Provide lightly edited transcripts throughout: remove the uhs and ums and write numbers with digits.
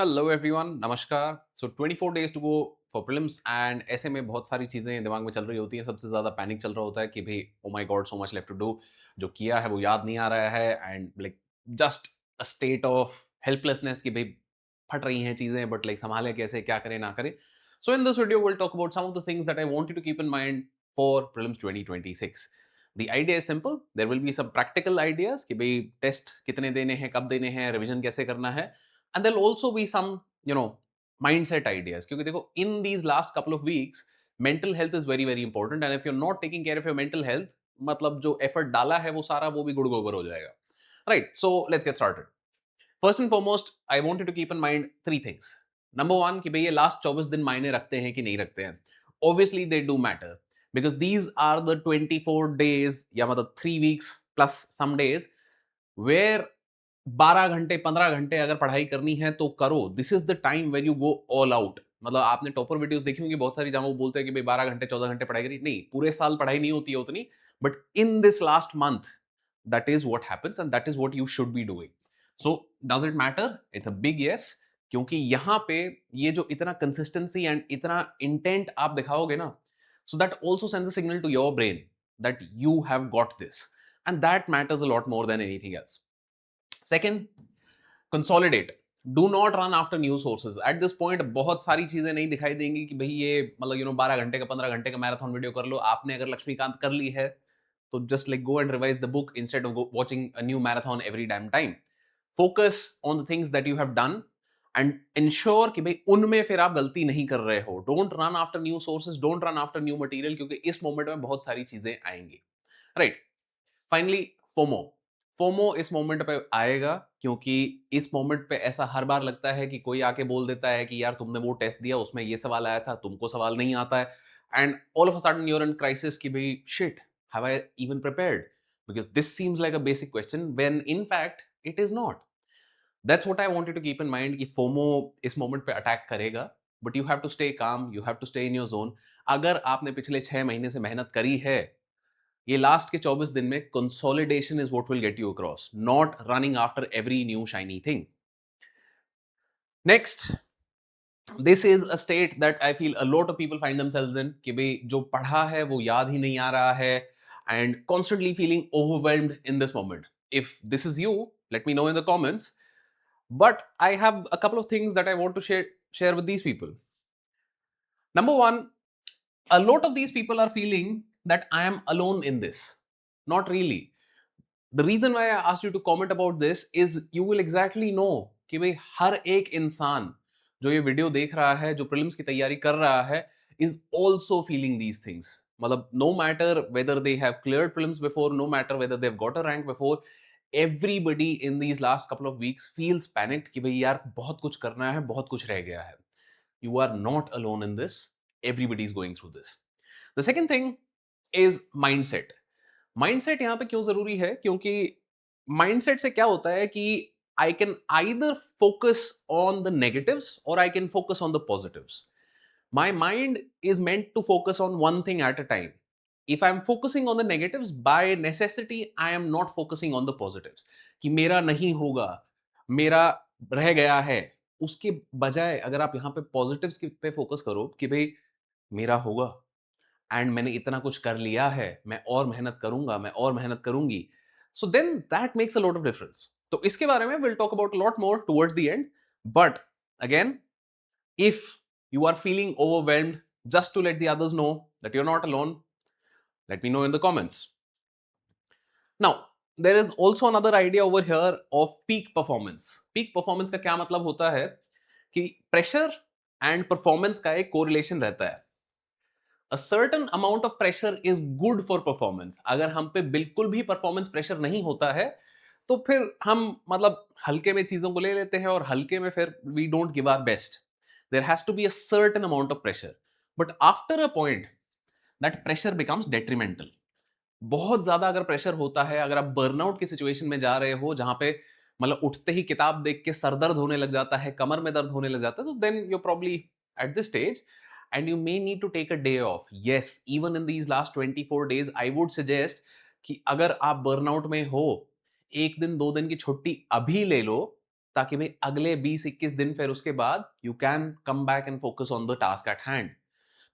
Hello everyone, नमस्कार। So 24 days to go for prelims and ऐसे में बहुत सारी चीज़ें दिमाग में चल रही होती हैं। सबसे ज़्यादा पैनिक चल रहा होता है कि भाई oh my god, so much left to do. जो किया है वो याद नहीं आ रहा है and like just a state of helplessness कि भाई फट रही हैं चीज़ें, बट लाइक संभालें कैसे, क्या करें ना करें। So in this video will talk about some of the things that I want you to keep in mind for prelims 2026। The idea is simple. There will be some practical ideas कि भाई test कितने देने हैं, कब देने हैं, revision कैसे करना है। And there also be some mindset ideas, क्योंकि देखो in these last couple of weeks mental health is very very important and if you're not taking care of your mental health, मतलब जो एफर्ट डाला है वो सारा वो भी गुड़ गोबर हो जाएगा। Right, so let's get started. First and foremost I want you to keep in mind three things. Number one कि भाई ये लास्ट 24 दिन मायने रखते हैं कि नहीं रखते हैं। Obviously they do matter because these are the 24 days या मतलब 3 weeks plus some days where 12 घंटे 15 घंटे अगर पढ़ाई करनी है तो करो। This is the time when you go all out. मतलब आपने टॉपर वीडियोस देखी होंगी बहुत सारी, जहां वो बोलते हैं कि भाई 12 घंटे 14 घंटे पढ़ाई करी। नहीं, पूरे साल पढ़ाई नहीं होती है उतनी, but in this last month that is what happens and that is what you should be doing. So does it matter? It's a big yes. क्योंकि यहां पे ये जो इतना कंसिस्टेंसी एंड इतना इंटेंट आप दिखाओगे ना, so that also sends a signal to your brain that you have got this, and that matters a lot more than anything else. Second, consolidate. Do not run after new sources at this point. बहुत सारी चीजें नहीं दिखाई देंगी कि भाई ये मतलब 12 घंटे का 15 घंटे का मैराथन वीडियो कर लो। आपने अगर लक्ष्मीकांत कर ली है तो just like go and revise the book instead of watching a new marathon every dam time. Focus on the things that you have done and ensure कि भाई उनमें फिर आप गलती नहीं कर रहे हो। Don't run after new sources, don't run after new material, क्योंकि इस मोमेंट में बहुत सारी चीजें आएंगी। राइट। Finally, FOMO. फोमो इस मोमेंट पे आएगा क्योंकि इस मोमेंट पे ऐसा हर बार लगता है कि कोई आके बोल देता है कि यार तुमने वो टेस्ट दिया, उसमें ये सवाल आया था, तुमको सवाल नहीं आता है। And all of a sudden you're in crisis कि भाई shit, have I even prepared, because this seems like a basic question when in fact it is not. That's what I want you to keep in mind कि FOMO इस moment पे attack करेगा, but you have to stay calm, you have to stay in your zone. अगर आपने पिछले 6 महीने से मेहनत करी है, ये लास्ट के 24 दिन में consolidation is what will get you across, not running after every new shiny thing. Next, this is a state that I feel a lot of people find themselves इन कि भाई जो पढ़ा है वो याद ही नहीं आ रहा है and constantly feeling overwhelmed in this moment. If this is you, let me know in the comments. But I have a couple of things that I want to share with these people. Number one, a lot of these people are feeling that I am alone in this. Not really. The reason why I asked you to comment about this is you will exactly know कि भाई हर एक इंसान जो ये video देख रहा है, जो प्रीलिम्स की तैयारी कर रहा है, is also feeling these things. मतलब no matter whether they have cleared prelims before, no matter whether they've got a rank before, everybody in these last couple of weeks feels panicked कि भाई यार बहुत कुछ करना है, बहुत कुछ रह गया है. You are not alone in this. Everybody is going through this. The second thing is mindset. Mindset यहां पे क्यों जरूरी है? क्योंकि माइंडसेट से क्या होता है कि I can either focus on the negatives और I can focus on the positives. My mind is meant to focus on one thing at a time. If I'm focusing on the negatives, by necessity, I am not focusing on the positives. कि मेरा नहीं होगा, मेरा रह गया है, उसके बजाय अगर आप यहाँ पे पॉजिटिव्स पे फोकस करो कि भाई मेरा होगा एंड मैंने इतना कुछ कर लिया है, मैं और मेहनत करूंगा, मैं और मेहनत करूंगी, so then that makes a lot of difference. तो इसके बारे में will talk about lot more towards the end. But again, if you are feeling overwhelmed, just to let the others know that you're not alone, let me know in the comments. Now, there is also another idea over here of peak performance. Peak performance का क्या मतलब होता है कि pressure and performance का एक correlation रहता है. अ certain amount of pressure is good for performance. अगर हम पे बिल्कुल भी परफॉर्मेंस प्रेशर नहीं होता है तो फिर हम मतलब हल्के में चीजों को ले लेते हैं और हल्के में फिर we don't give our best. There has to be a certain amount of pressure, but after a point that pressure becomes detrimental. बहुत ज्यादा अगर प्रेशर होता है, अगर आप बर्नआउट की सिचुएशन में जा रहे हो जहां पे मतलब उठते ही किताब देख के सर दर्द होने लग जाता है, कमर में दर्द होने लग जाता है, तो then you probably at this stage and you may need to take a day off. Yes, even in these last 24 days, I would suggest कि अगर आप बर्नआउट में हो, 1 दिन 2 दिन की छुट्टी अभी ले लो ताकि भाई अगले 20-21 दिन फिर उसके बाद you can come back and focus on the task at hand.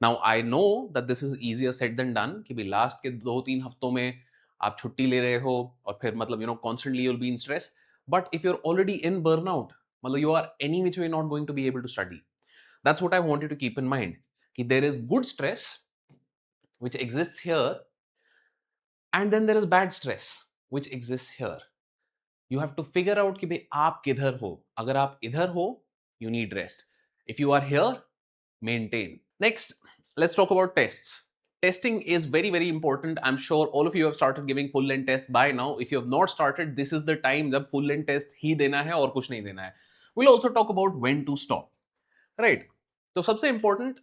Now I know that this is easier said than done कि भाई लास्ट के 2-3 हफ्तों में आप छुट्टी ले रहे हो और फिर मतलब constantly you will be in stress. But if you are already in burnout, मतलब you are any which way not going to be able to study. That's what I want you to keep in mind कि there is good stress which exists here, and then there is bad stress which exists here. You have to figure out कि भाई आप किधर हो. अगर आप इधर हो, you need rest. If you are here, maintain. Next, let's talk about tests. Testing is very, very important. I'm sure all of you have started giving full length tests by now. If you have not started, this is the time जब full length test ही देना है और कुछ नहीं देना है. We'll also talk about when to stop. Right? तो सबसे important,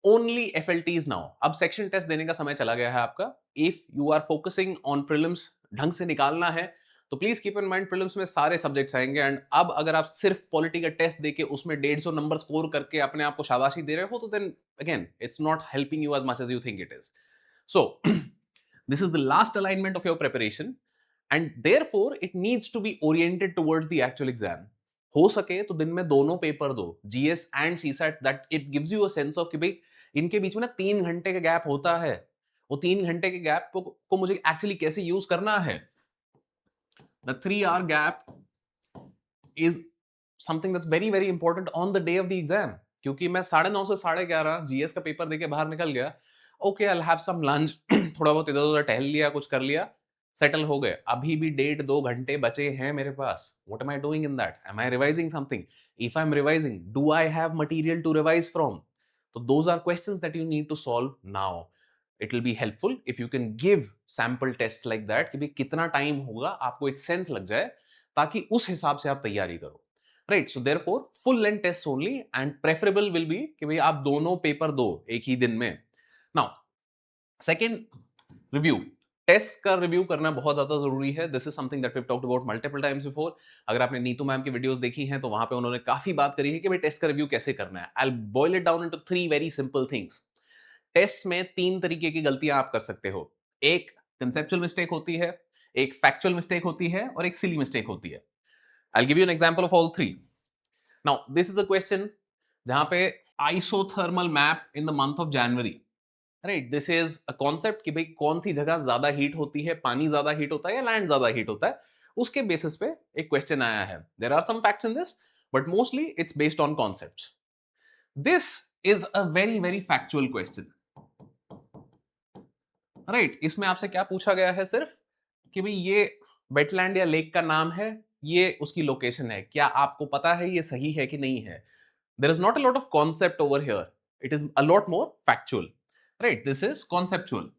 only FLTs now. अब सेक्शन टेस्ट देने का समय चला गया है आपका. If you are focusing on prelims ढंग से निकालना है तो please keep in mind prelims में सारे सब्जेक्ट्स आएंगे. एंड अब अगर आप सिर्फ पॉलिटी का टेस्ट देके उसमें 150 नंबर स्कोर करके अपने आप को शाबाशी दे रहे हो तो then again it's not helping you as much as you think it is. So this is the last alignment of your preparation and therefore it needs to be oriented towards the actual exam. हो सके तो दिन में दोनों paper दो, GS and CSAT, that it gives you a sense of कि भाई इनके बीच में ना 3 घंटे का गैप होता है. वो 3 घंटे के गैप को मुझे एक्चुअली कैसे यूज करना है. The 3-hour gap is something that's very, very important on the day of the exam. क्योंकि मैं 9:30 से 11:30 जीएस का पेपर देके बाहर निकल गया. Okay, I will have some lunch, थोड़ा बहुत इधर उधर टहल लिया, कुछ कर लिया, सेटल हो गए. अभी भी 1.5-2 घंटे बचे हैं मेरे पास. What am I doing in that? Am I revising something? If I'm revising, do I have material to revise from? So those are questions that you need to solve now. It will be helpful if you can give sample tests like that कि भाई कितना time होगा, आपको एक sense लग जाए ताकि उस हिसाब से आप तैयारी करो. Right. So therefore full length test only and preferable will be कि भाई आप दोनों पेपर दो एक ही दिन में. Now second, review. टेस्ट का रिव्यू करना बहुत ज्यादा जरूरी है. This is something that we talked about multiple times before. अगर आपने नीतू मैम की वीडियोस देखी हैं तो वहां पे उन्होंने काफी बात करी है कि भाई टेस्ट का रिव्यू कैसे करना है. I will boil it down into 3 very simple things. टेस्ट में 3 तरीके की गलतियां आप कर सकते हो. एक कंसेप्चुअल मिस्टेक होती है, एक फैक्चुअल मिस्टेक होती है और एक सिली मिस्टेक होती है. I will give you an example of all 3. Now this is a question जहां पे isothermal map in the month of January. Right. This is a concept कि भाई कौन सी जगह ज्यादा हीट होती है, पानी ज्यादा हीट होता है या लैंड ज्यादा हीट होता है. उसके बेसिस पे एक क्वेश्चन आया है. There are some facts in this but mostly it's based on concepts. This is a very very factual question. Right. इसमें आपसे क्या पूछा गया है सिर्फ कि भाई ये वेटलैंड या लेक का नाम है, ये उसकी लोकेशन है, क्या आपको पता है ये सही है कि नहीं है. There is not a lot of concept over here, it is a lot more factual. Right. This is conceptual.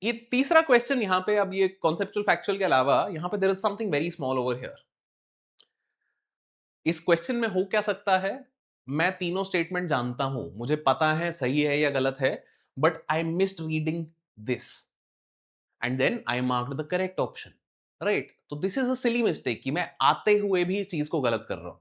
ये तीसरा क्वेश्चन यहां पे, अब ये कॉन्सेप्चुअल फैक्चुअल के अलावा यहां पे there is something very small over here. इस क्वेश्चन में हो क्या सकता है, मैं तीनों स्टेटमेंट जानता हूं, मुझे पता है सही है या गलत है, but I missed reading this and then I marked the correct option. Right. तो this is a silly mistake कि मैं आते हुए भी इस चीज को गलत कर रहा हूं.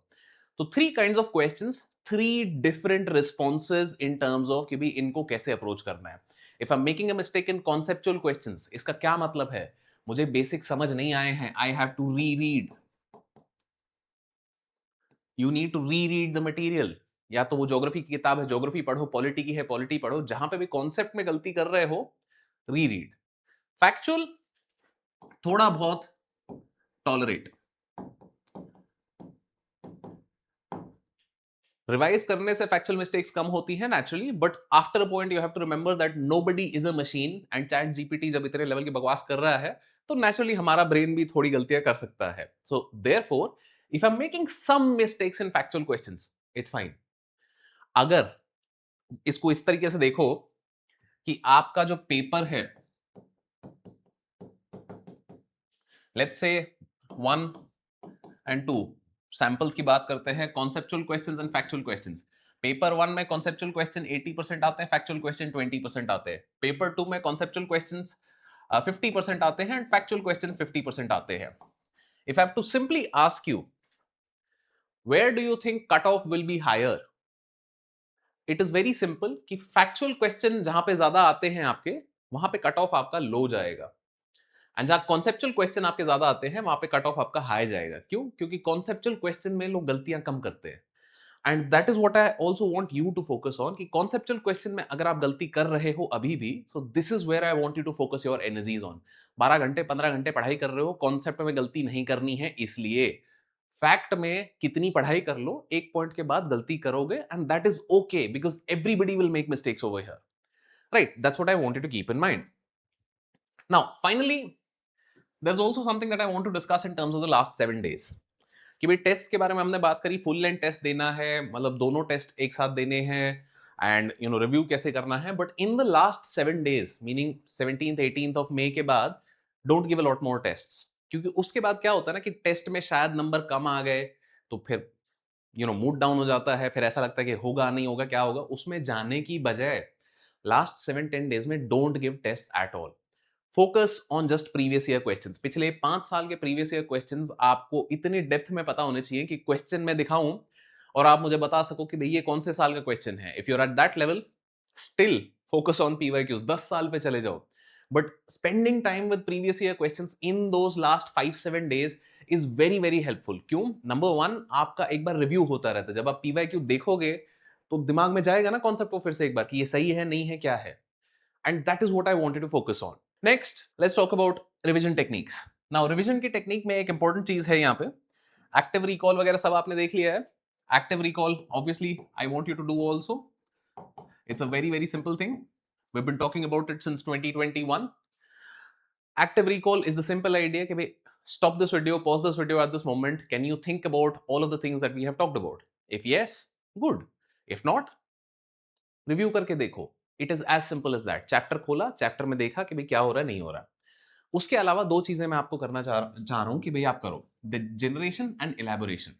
तो 3 kinds of questions, 3 different responses in terms of कि भी इनको कैसे अप्रोच करना है. If I am making a mistake in conceptual questions, इसका क्या मतलब है, मुझे बेसिक समझ नहीं आए हैं, I have to reread. You need to reread the material. या तो वो ज्योग्राफी की किताब है, ज्योग्राफी पढ़ो, पॉलिटी की है, पॉलिटी पढ़ो, जहां पे भी कॉन्सेप्ट में गलती कर रहे हो, री रीड. फैक्चुअल थोड़ा बहुत टॉलरेट. रिवाइज करने से फैक्चुअल मिस्टेक्स कम होती है naturally, but after a point you have to remember that nobody is a machine and ChatGPT जब इतने लेवल की बकवास कर रहा है तो नेचुरली हमारा ब्रेन भी थोड़ी गलतियां कर सकता है. So therefore if I am making some mistakes in factual questions, it's fine. अगर इसको इस तरीके से देखो कि आपका जो पेपर है, लेट्स से 1 एंड 2 सैंपल्स की बात करते हैं, conceptual questions and factual questions. Paper 1 में कॉन्सेप्चुअल क्वेश्चन 80% आते हैं, फैक्चुअल क्वेश्चन 20% आते हैं. पेपर 2 में कॉन्सेप्चुअल क्वेश्चंस 50% आते हैं एंड फैक्चुअल क्वेश्चन 50% आते हैं. If I have to simply ask you, where do you think cut off will be higher, it is very simple कि फैक्चुअल क्वेश्चन जहां पे ज्यादा आते हैं आपके, वहां पे कट ऑफ आपका लो जाएगा. एंड जहां कॉन्सेप्चुअल क्वेश्चन आपके ज्यादा आते हैं वहां पे कट ऑफ आपका हाई जाएगा। क्यों? क्योंकि कॉन्सेप्चुअल क्वेश्चन में लोग गलतियां कम करते हैं। And that is what I also want you to focus on कि कॉन्सेप्चुअल क्वेश्चन में अगर आप गलती कर रहे हो अभी भी, so this is where I want you to focus your energies on. 12 घंटे 15 घंटे पढ़ाई कर रहे हो, कॉन्सेप्ट में गलती नहीं करनी है, इसलिए फैक्ट में कितनी पढ़ाई कर लो, एक पॉइंट के बाद गलती करोगे and that is okay because everybody will make mistakes over here, right? That's what I want you to keep in mind. Now finally there's also something that I want to discuss in terms of the last 7 days कि भाई test के बारे में हमने बात करी, full length test देना है, मतलब दोनों टेस्ट एक साथ देने हैं एंड रिव्यू कैसे करना है। But in the last 7 days meaning 17th 18th of मई के बाद don't give a lot more test, क्योंकि उसके बाद क्या होता है ना कि टेस्ट में शायद नंबर कम आ गए तो फिर मूड डाउन हो जाता है, फिर ऐसा लगता है कि होगा नहीं होगा क्या होगा, उसमें जाने की बजाय लास्ट 7-10 days में don't give test at all. Focus on just previous year questions. पिछले 5 साल के प्रीवियस ईयर क्वेश्चंस आपको इतनी डेप्थ में पता होने चाहिए कि क्वेश्चन में दिखाऊं और आप मुझे बता सको कि भाई ये कौन से साल का क्वेश्चन है। If you are at that level, still focus on PYQs, 10 साल पे चले जाओ। But spending time with previous year questions in those last 5-7 days is very very helpful. क्यों? नंबर वन, आपका एक बार रिव्यू होता रहता है। जब आप पीवाईक्यू देखोगे तो दिमाग में जाएगा ना कॉन्सेप्ट को फिर से एक बार कि ये सही है नहीं है क्या है। And that is what I wanted to focus on. Next let's talk about revision techniques. Now revision की टेक्निक में एक इंपॉर्टेंट चीज है यहाँ पे, एक्टिव रिकॉल वगैरह सब आपने देख लिया है। Active recall obviously I want you to do also. It's a very very simple thing, we have been talking about it since 2021। Active recall is the simple idea कि भाई stop this video, pause this video at this moment, can you think about all of the things that we have talked about? If yes, good. If not, review करके देखो। It is as simple as that. Chapter खोला, chapter में देखा कि भाई क्या हो रहा है नहीं हो रहा। उसके अलावा दो चीजें मैं आपको करना चाह रहा हूं कि भाई आप करो, the generation and elaboration.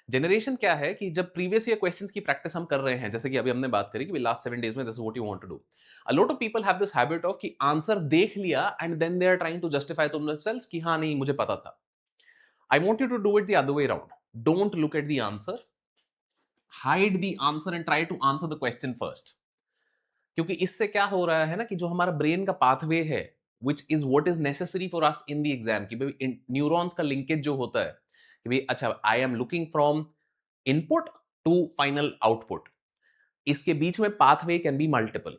Generation क्या है कि जब प्रीवियस ईयर क्वेश्चंस की प्रैक्टिस हम कर रहे हैं, जैसे कि अभी हमने बात करी कि लास्ट 7 days में this is what you want to do. A lot of people have this habit of कि आंसर देख लिया and then they are trying to justify to themselves कि हाँ नहीं मुझे पता था। I want you to do it the other way around. Don't look at the answer, hide the answer and try to answer the question first. क्योंकि इससे क्या हो रहा है ना कि जो हमारा ब्रेन का पाथवे है which is what is necessary for us in the exam, कि भाई न्यूरॉन्स का लिंकेज जो होता है कि भाई अच्छा I am looking from input to final output, इसके बीच में पाथवे कैन बी मल्टीपल,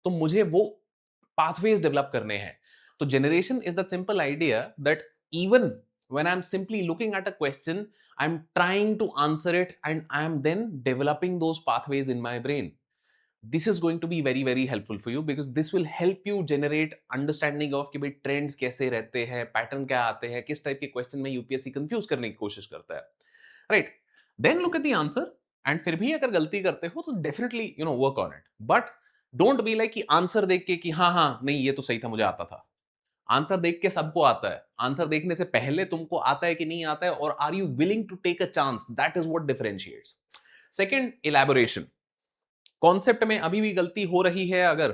तो मुझे वो पाथवेज डेवलप करने हैं। तो generation is the simple idea that even when I am simply looking at a question, I am trying to answer it and I am then developing those pathways in my brain. this is going to be very very helpful for you because this will help you generate understanding of कि भाई trends कैसे रहते हैं, pattern क्या आते हैं, किस type के क्वेश्चन में यूपीएससी कंफ्यूज करने की कोशिश करता है, right? Then look at the answer and फिर भी अगर गलती करते हो तो definitely work on it. But don't be like कि आंसर देख के कि हाँ हाँ नहीं ये तो सही था मुझे आता था। आंसर देख के सबको आता है, आंसर देखने से पहले तुमको आता है कि नहीं आता है और are you willing to take a chance, that is what differentiates. Second, elaboration. Concept में अभी भी गलती हो रही है, अगर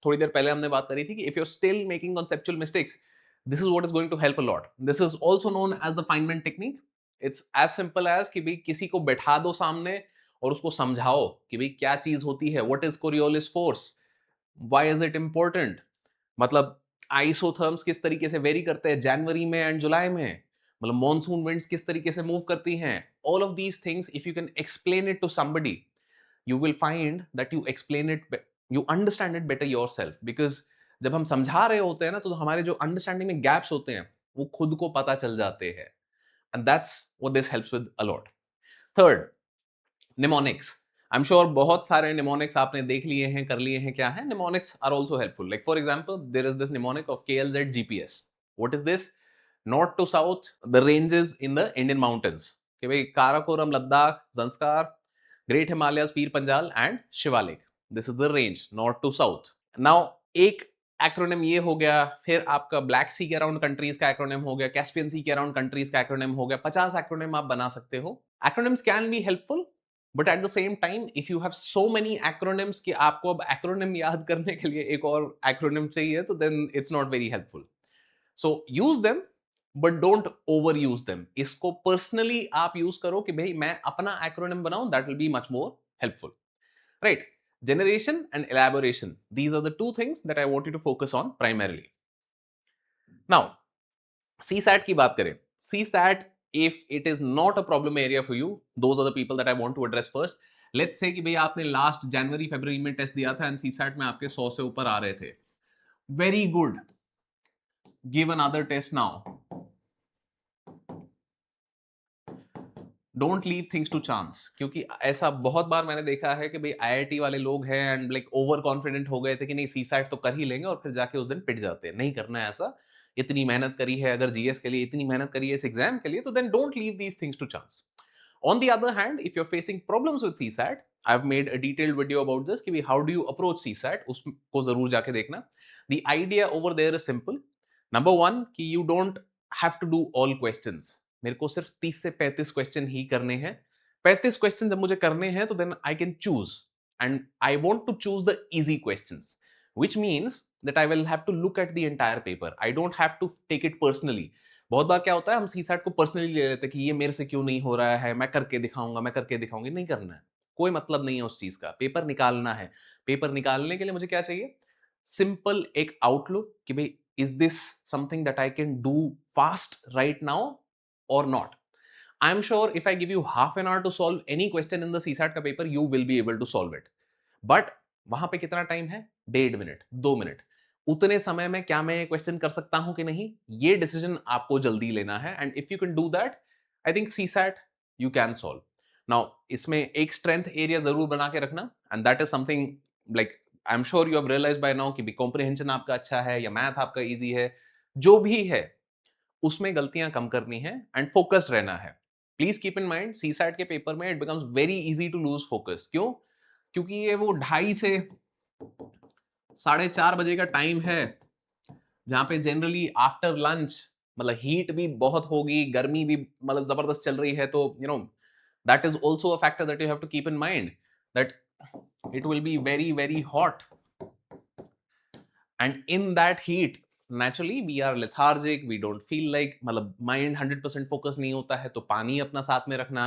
थोड़ी देर पहले हमने बात करी थी कि if you are still making conceptual mistakes, this is what is going to help a lot. This is also known as the Feynman technique. It's as simple as कि भाई किसी को बैठा दो सामने और उसको समझाओ कि भाई क्या चीज होती है, what is Coriolis force, why is it important, मतलब आइसोथर्म्स किस तरीके से वेरी करते हैं जनवरी में एंड जुलाई में, मतलब मॉनसून विंड्स किस तरीके से मूव करती हैं। All of these things if you can explain it to somebody, you will find that you explain it, you understand it better yourself, because जब हम समझा रहे होते हैं ना तो हमारे जो अंडरस्टैंडिंग में गैप्स होते हैं वो खुद को पता चल जाते हैं, and that's what this helps with a lot. Third, mnemonics. I am sure बहुत सारे निमोनिक्स आपने देख लिए हैं, कर लिए हैं। क्या है mnemonics? Are also helpful. Like for example there is this mnemonic of KLZ GPS। What is this? North to south the ranges in the Indian mountains, कि भाई Karakoram Ladakh, Zanskar, great Himalayas, Pir Panjal and Shivalik, this is the range north to south. Now एक acronym ये हो गया, फिर आपका black सी के around countries का एक्रोनिम हो गया, कैस्पियन सी के अराउंड कंट्रीज का एक्रोनिम हो गया। 50 एक्रोनिम आप बना सकते हो। Acronyms can be helpful, but at the same time if you have so many acronyms कि आपको अब एक्रोनिम याद करने के लिए एक और एक्रोनिम चाहिए, तो then it's not very helpful. So use them but don't over use them. इसको पर्सनली आप यूज करो कि भाई मैं अपना एक्रोनिम बनाऊं, that will be much more helpful, right? Generation and elaboration, these are the two things that I want you to focus on primarily. Now CSAT की बात करें, CSAT if it is not a problem area for you, those are the people that I want to address first. Let's say कि भाई आपने last जनवरी फरवरी में test दिया था and C SAT में आपके 100 से ऊपर आ रहे थे, very good, give another test now, don't leave things to chance. क्योंकि ऐसा बहुत बार मैंने देखा है कि भाई आईआईटी वाले लोग हैं एंड लाइक ओवर कॉन्फिडेंट हो गए थे कि नहीं सी सैट तो कर ही लेंगे, और फिर जाके उस दिन पिट जाते हैं। नहीं करना है ऐसा। इतनी मेहनत करी है, अगर जीएस के लिए इतनी मेहनत करी है इस एग्जाम के लिए, तो then don't leave these things to chance. On the other hand, if you are facing problems with CSAT, I have made a detailed video about this कि how do you approach CSAT, उसको जरूर जाके देखना। The idea over there is simple. Number one, कि you don't have to do all questions. मेरे को सिर्फ 30 से 35 क्वेश्चन ही करने हैं। 35 क्वेश्चन जब मुझे करने हैं तो then I can choose, and I want to choose the easy questions, which means that I will have to look at the entire paper. I don't have to take it personally. बहुत बार क्या होता है, हम CSAT को personally ले लेते हैं कि ये मेरे से क्यों नहीं हो रहा है, मैं करके दिखाऊंगा, मैं करके दिखाऊंगी। नहीं करना है, कोई मतलब नहीं है उस चीज का। पेपर निकालना है। पेपर निकालने के लिए मुझे क्या चाहिए? सिंपल एक आउटलुक कि भाई is this something that I can do fast right now और not. I am sure if I give you half an hour to solve any question in the CSAT का paper, you will be able to solve it. But वहां पे कितना time है? 1.5 minute, 2 minute. उतने समय में क्या मैं क्वेश्चन कर सकता हूं कि नहीं, ये डिसीजन आपको जल्दी लेना है। And if you can do that, I think CSAT you can solve. Now इसमें एक स्ट्रेंथ एरिया जरूर बना के रखना, and that is something like I am sure you have realised by now कि कॉम्प्रिहेंशन आपका अच्छा है या मैथ आपका इजी है, जो भी है उसमें गलतियां कम करनी है एंड फोकस्ड रहना है। Please keep in mind, CSAT के पेपर में it becomes very easy to lose focus. क्यों? क्योंकि ये वो 2:30 से 4:30 बजे का टाइम है, जहां पे जनरली आफ्टर लंच मतलब हीट भी बहुत होगी, गर्मी भी मतलब जबरदस्त चल रही है, तो that is also a factor that you have to keep in mind, that it will be very very hot, and in that heat naturally we are lethargic, we don't feel like, मतलब mind 100% focus नहीं होता है। तो पानी अपना साथ में रखना,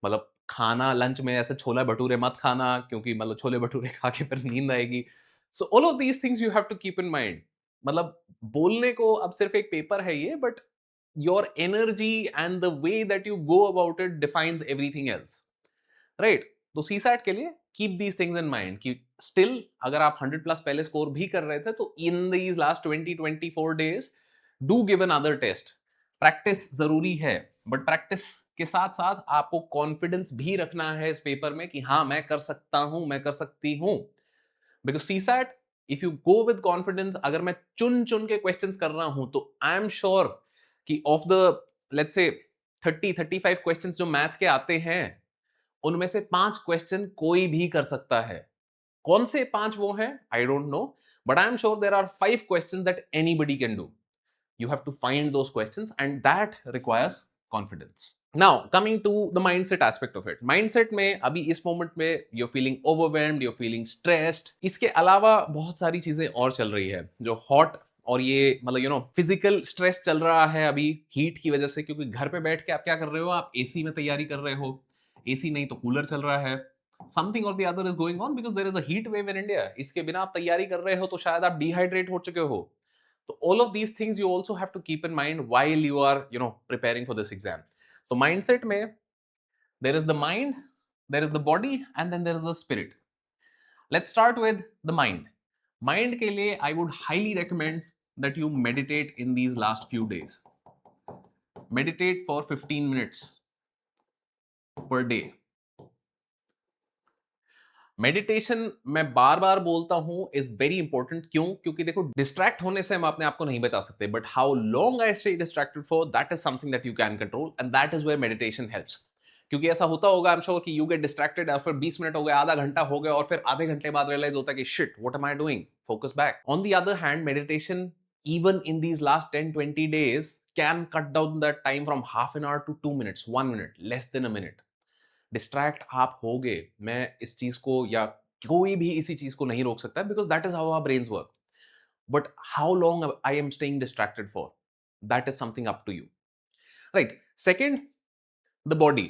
मतलब खाना लंच में ऐसे छोला भटूरे मत खाना, क्योंकि मतलब छोले भटूरे खा के फिर नींद आएगी। So all of these things you have to keep in mind. मतलब बोलने को अब सिर्फ एक पेपर है ये, but your energy and the way that you go about it defines everything else, right? तो सीसैट के लिए keep these things in mind कि स्टिल अगर आप 100 प्लस पहले स्कोर भी कर रहे थे, तो in these last 20-24 days do give an other test. Practice जरूरी है, बट प्रैक्टिस के साथ साथ आपको कॉन्फिडेंस भी रखना है इस पेपर में कि हाँ मैं कर सकता हूं, मैं कर सकती हूं। Because CSAT, if you go with confidence, अगर मैं चुन चुन के क्वेश्चंस कर रहा हूं, तो आई एम श्योर कि of the let's say 30-35 questions जो मैथ के आते हैं, उनमें से 5 क्वेश्चन कोई भी कर सकता है। कौन से 5 वो हैं, I don't know, but I am sure there are 5 questions that anybody can do. You have to find those questions, and that requires confidence. Now coming to the mindset aspect of it, mindset में अभी इस moment में you're feeling overwhelmed, you're feeling stressed, इसके अलावा बहुत सारी चीजें और चल रही है जो हॉट, और ये मतलब फिजिकल स्ट्रेस चल रहा है अभी हीट की वजह से। क्योंकि घर पे बैठ के आप क्या कर रहे हो, आप एसी में तैयारी कर रहे हो, एसी नहीं तो कूलर चल रहा है, समथिंग और the other is going on because there is a heat wave in India. इसके बिना आप तैयारी कर रहे हो तो शायद आप डिहाइड्रेट हो चुके हो। So all of these things you also have to keep in mind while you are, preparing for this exam. So mindset mein, there is the mind, there is the body, and then there is the spirit. Let's start with the mind. Mind ke liye, I would highly recommend that you meditate in these last few days. Meditate for 15 minutes per day. Meditation मैं बार बार बोलता हूं is very important. क्यों? क्योंकि देखो, distract होने से हम अपने आप को नहीं बचा सकते, but how long I stay distracted for, that is something that you can control, and that is where meditation helps. क्योंकि ऐसा होता होगा, आई एम श्योर कि यू गेट डिस्ट्रैक्टेड, और फिर 20 मिनट हो गए, आधा घंटा हो गया, और फिर आधे घंटे बाद रियलाइज होता है कि shit, what am I doing, focus back. On the other hand, meditation even in these last 10-20 days can cut down that time from half an hour to 2 minutes, 1 minute, less than a minute. Distract आप होगे, मैं इस चीज को या कोई भी इसी चीज को नहीं रोक सकता, because that is how our brains work. But how long I am staying distracted for, that is something up to you, right? Second, the body,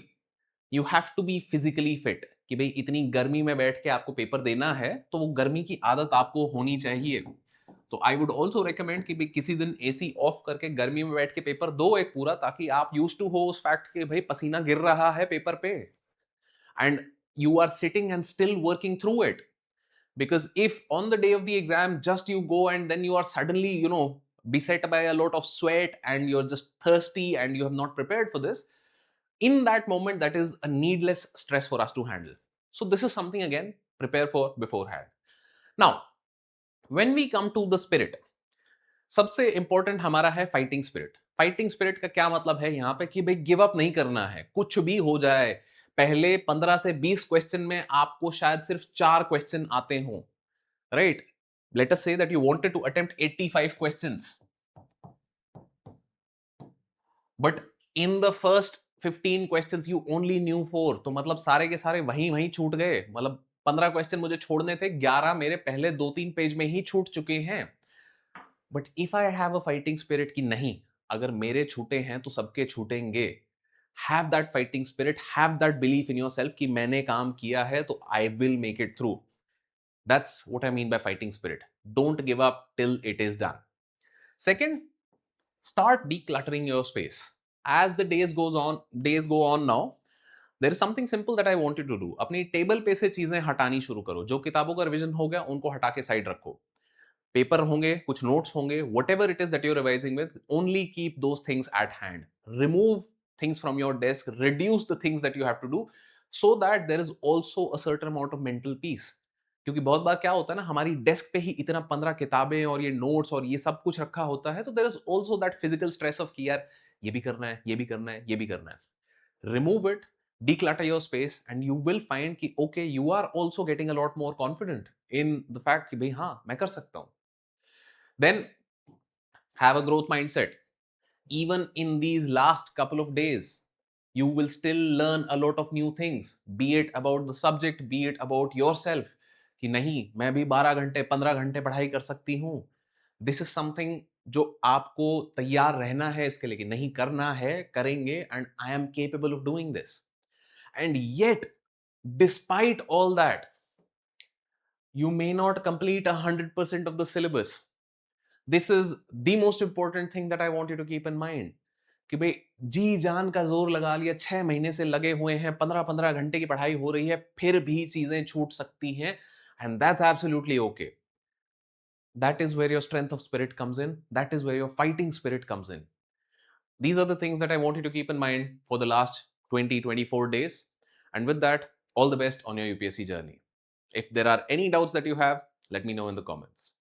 you have to be physically fit. कि भाई इतनी गर्मी में बैठ के आपको paper देना है, तो वो गर्मी की आदत आपको होनी चाहिए। तो आई वुड ऑल्सो रिकमेंड कि भाई किसी दिन एसी ऑफ करके गर्मी में बैठ के पेपर दो एक पूरा, ताकि आप यूज टू हो उस फैक्ट के भाई पसीना गिर रहा है पेपर पे and you are sitting and still working through it. Because if on the day of the exam just you go and then you are suddenly beset by a lot of sweat and you're just thirsty and you have not prepared for this, in that moment that is a needless stress for us to handle. So this is something again, prepare for beforehand. Now when we come to the spirit, सबसे important हमारा है fighting spirit. Fighting spirit का क्या मतलब है यहाँ पे कि भाई गिव अप नहीं करना है, कुछ भी हो जाए. पहले 15 से 20 क्वेश्चन में आपको शायद सिर्फ 4 क्वेश्चन आते हों, right? Let us say that you wanted to attempt 85 questions, but in the first 15 questions you only knew 4. तो मतलब सारे के सारे वहीं वहीं छूट गए. मतलब 15 क्वेश्चन मुझे छोड़ने थे, 11 मेरे पहले 2-3 पेज में ही छूट चुके हैं. But if I have a fighting spirit कि नहीं, अगर मेरे छूटे हैं तो सबके छूटेंगे, have that fighting spirit, have that belief in yourself कि मैंने काम किया है तो I will make it through. That's what I mean by fighting spirit. Don't give up till it is done. Second, start decluttering your space. As the days go on now, there is something simple that I want you to do. अपनी table पे से चीजें हटानी शुरू करो. जो किताबों का revision हो गया उनको हटा के साइड रखो. पेपर होंगे, कुछ नोट्स होंगे, whatever it is that you're revising with, only keep those things at hand. Remove things from your desk, reduce the things that you have to do, so that there is also a certain amount of mental peace. क्योंकि बहुत बार क्या होता है ना, हमारी desk पे ही इतना 15 किताबें और ये नोट्स और ये सब कुछ रखा होता है, तो there is also that physical stress of कि यार ये भी करना है, ये भी करना है, ये भी करना है. Remove it, declutter your space, and you will find कि okay, you are also getting a lot more confident in the fact कि भाई हाँ मैं कर सकता हूँ. Then have a growth mindset. Even in these last couple of days, you will still learn a lot of new things, be it about the subject, be it about yourself. कि नहीं, मैं भी 12 घंटे 15 घंटे पढ़ाई कर सकती हूँ. दिस इज समथिंग जो आपको तैयार रहना है इसके लिए कि नहीं, करना है, करेंगे, and I am capable of doing this. And yet despite all that, you may not complete 100% of the syllabus. This is the most important thing that I want you to keep in mind. कि भाई जी जान का जोर लगा लिया, 6 महीने से लगे हुए हैं, 15-15 घंटे की पढ़ाई हो रही है, फिर भी चीजें छूट सकती हैं, and that's absolutely okay. That is where your strength of spirit comes in, that is where your fighting spirit comes in. These are the things that I want you to keep in mind for the last 20-24 days. And with that, all the best on your UPSC journey. If there are any doubts that you have, let me know in the comments.